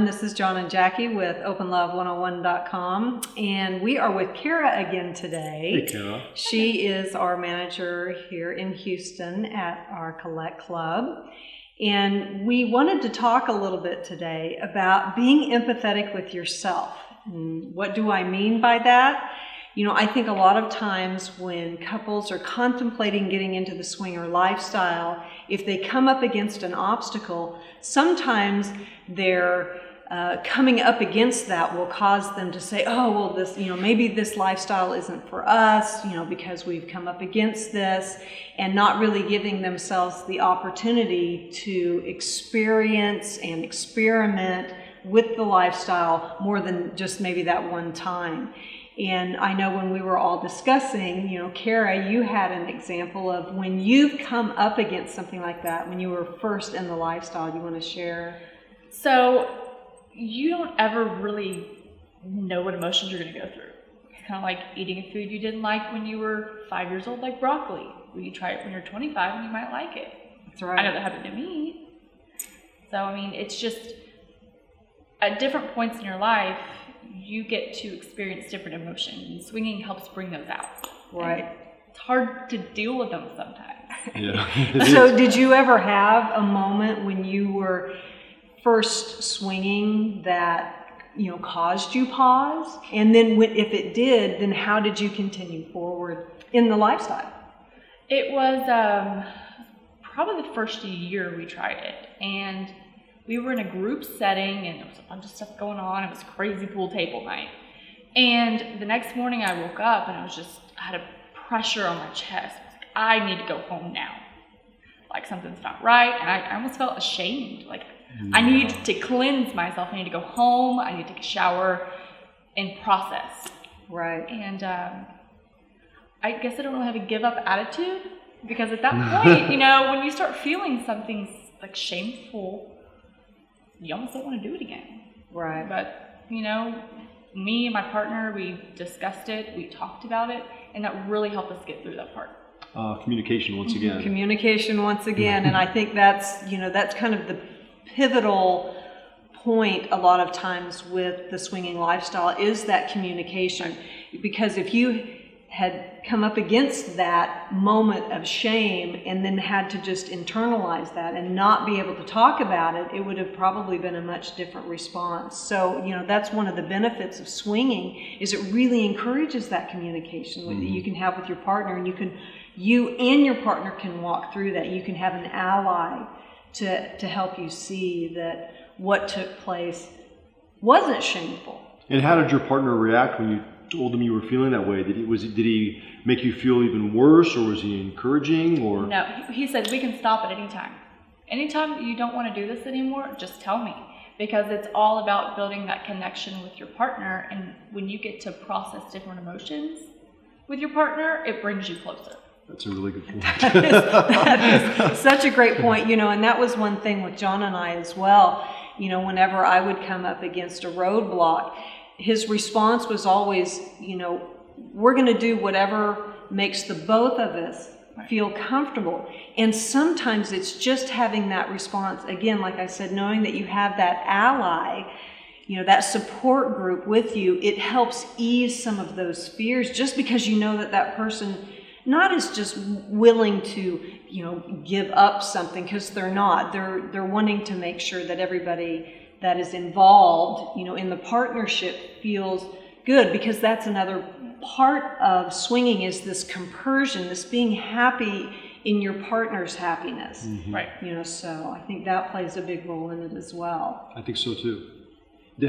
everyone. This is John and Jackie with OpenLove101.com, and we are with Kara again today. Hey, Kara. She is our manager here in Houston at our Collect Club, and we wanted to talk a little bit today about being empathetic with yourself. And what do I mean by that? You know, I think a lot of times when couples are contemplating getting into the swinger lifestyle, if they come up against an obstacle, sometimes their coming up against that will cause them to say, oh, well, this, maybe this lifestyle isn't for us, because we've come up against this, and not really giving themselves the opportunity to experience and experiment with the lifestyle more than just maybe that one time. And I know when we were all discussing, Kara, you had an example of when you've come up against something like that, when you were first in the lifestyle. You want to share? So you don't ever really know what emotions you're going to go through. It's kind of like eating a food you didn't like when you were 5 years old, like broccoli. Well, you try it when you're 25 and you might like it. That's right. I know that happened to me. So, it's just at different points in your life, you get to experience different emotions, and swinging helps bring those out. Right. And it's hard to deal with them sometimes. Yeah. So did you ever have a moment when you were first swinging that, caused you pause? And then if it did, then how did you continue forward in the lifestyle? It was probably the first year we tried it, and we were in a group setting, and there was a bunch of stuff going on. It was crazy pool table night. And the next morning I woke up and I had a pressure on my chest. I was like, I need to go home now. Like something's not right. And I almost felt ashamed. Like I needed to cleanse myself. I need to go home. I need to take a shower and process. Right. And I guess I don't really have a give up attitude, because at that point, when you start feeling something like shameful, you almost don't want to do it again. Right. But, me and my partner, we discussed it, we talked about it, and that really helped us get through that part. Communication once again. Communication once again. And I think that's kind of the pivotal point a lot of times with the swinging lifestyle is that communication. Because if you had come up against that moment of shame and then had to just internalize that and not be able to talk about it, it would have probably been a much different response. So, that's one of the benefits of swinging, is it really encourages that communication that you can have with your partner, and you and your partner can walk through that. You can have an ally to help you see that what took place wasn't shameful. And how did your partner react when you told him you were feeling that way? Did he make you feel even worse, or was he encouraging? Or no, he said we can stop at any time. Anytime you don't want to do this anymore, just tell me, because it's all about building that connection with your partner. And when you get to process different emotions with your partner, it brings you closer. That's a really good point. that is such a great point. And that was one thing with John and I as well. Whenever I would come up against a roadblock, his response was always, we're going to do whatever makes the both of us feel comfortable. And sometimes it's just having that response. Again, like I said, knowing that you have that ally, that support group with you, it helps ease some of those fears, just because that person not is just willing to, give up something, because they're not. They're wanting to make sure that everybody that is involved, in the partnership feels good, because that's another part of swinging, is this compersion, this being happy in your partner's happiness. Mm-hmm. Right. So I think that plays a big role in it as well. I think so too.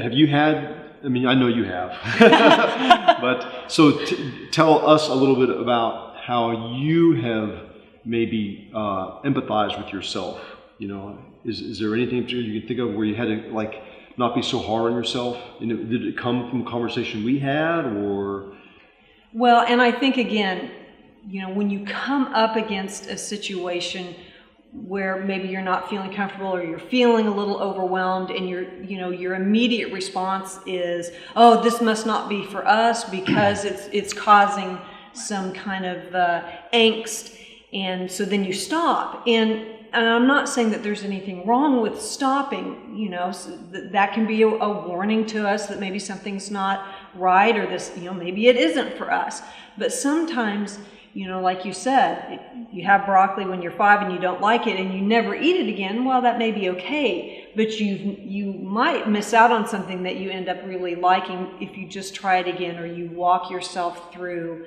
Have you had, I know you have, but so tell us a little bit about how you have maybe empathized with yourself. Is there anything you can think of where you had to not be so hard on yourself? Did it come from a conversation we had, or? Well, and I think again, when you come up against a situation where maybe you're not feeling comfortable, or you're feeling a little overwhelmed, and your immediate response is, oh, this must not be for us because it's causing some kind of angst, and so then you stop. And I'm not saying that there's anything wrong with stopping, so that can be a warning to us that maybe something's not right, or this, maybe it isn't for us. But sometimes, like you said, you have broccoli when you're 5 and you don't like it and you never eat it again, well, that may be okay. But you might miss out on something that you end up really liking if you just try it again, or you walk yourself through,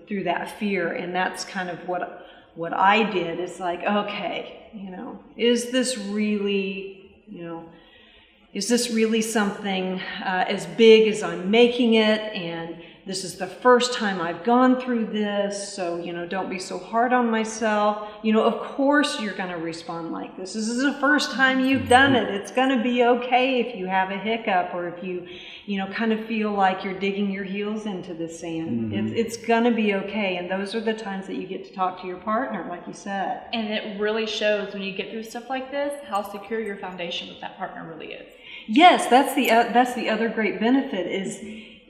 through that fear. And that's kind of what I did. Is like, okay, is this really, is this really something as big as I'm making it? And this is the first time I've gone through this, so, don't be so hard on myself. Of course you're going to respond like this. This is the first time you've done it. It's going to be okay if you have a hiccup, or if you, kind of feel like you're digging your heels into the sand. It's going to be okay. And those are the times that you get to talk to your partner, like you said. And it really shows when you get through stuff like this, how secure your foundation with that partner really is. Yes, that's the other great benefit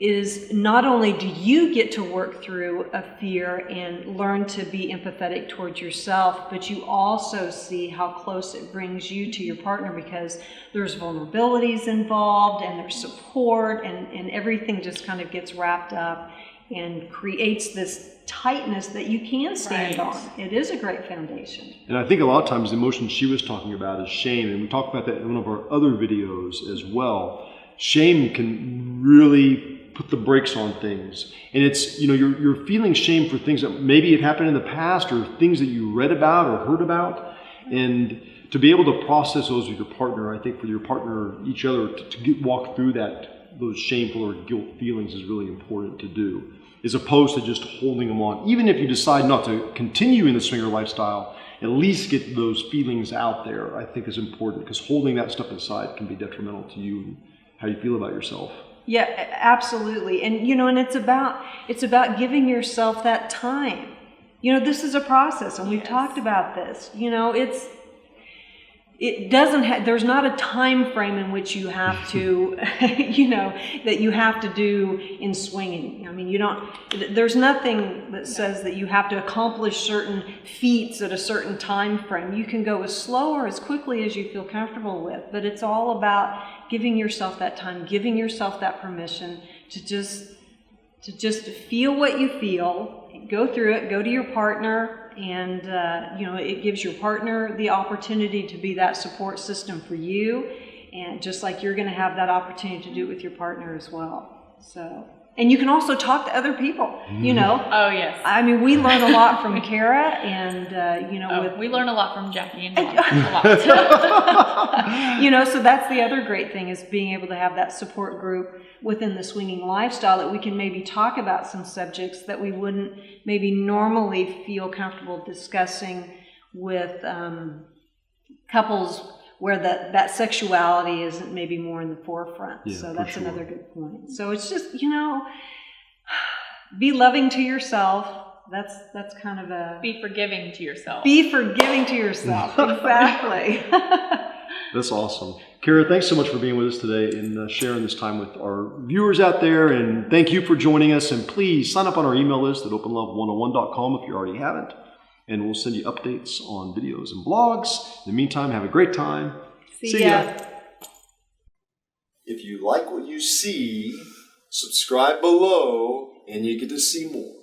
is not only do you get to work through a fear and learn to be empathetic towards yourself, but you also see how close it brings you to your partner, because there's vulnerabilities involved and there's support, and everything just kind of gets wrapped up and creates this tightness that you can stand on. It is a great foundation. And I think a lot of times the emotion she was talking about is shame, and we talked about that in one of our other videos as well. Shame can really put the brakes on things, and it's you're feeling shame for things that maybe had happened in the past, or things that you read about or heard about, and to be able to process those with your partner, I think for your partner, each other, to walk through those shameful or guilt feelings is really important to do, as opposed to just holding them on. Even if you decide not to continue in the swinger lifestyle, at least get those feelings out there, I think is important, because holding that stuff inside can be detrimental to you and how you feel about yourself. Yeah, absolutely. And, and it's about giving yourself that time. This is a process, and we've talked about this. There's not a time frame in which you have to, that you have to do in swinging. I mean, there's nothing that says that you have to accomplish certain feats at a certain time frame. You can go as slow or as quickly as you feel comfortable with, but it's all about giving yourself that time, giving yourself that permission to just feel what you feel, go through it, go to your partner, and it gives your partner the opportunity to be that support system for you, and just like you're going to have that opportunity to do it with your partner as well. So, and you can also talk to other people. Oh yes. I mean, we learn a lot from Kara, and we learn a lot from Jackie and Dawn. So that's the other great thing, is being able to have that support group within the swinging lifestyle, that we can maybe talk about some subjects that we wouldn't maybe normally feel comfortable discussing with couples where that sexuality isn't maybe more in the forefront. Yeah, so that's sure. another good point. So it's just, be loving to yourself. That's kind of a... Be forgiving to yourself. Be forgiving to yourself. Exactly. That's awesome. Kara, thanks so much for being with us today and sharing this time with our viewers out there. And thank you for joining us. And please sign up on our email list at openlove101.com if you already haven't. And we'll send you updates on videos and blogs. In the meantime, have a great time. See ya. If you like what you see, subscribe below and you get to see more.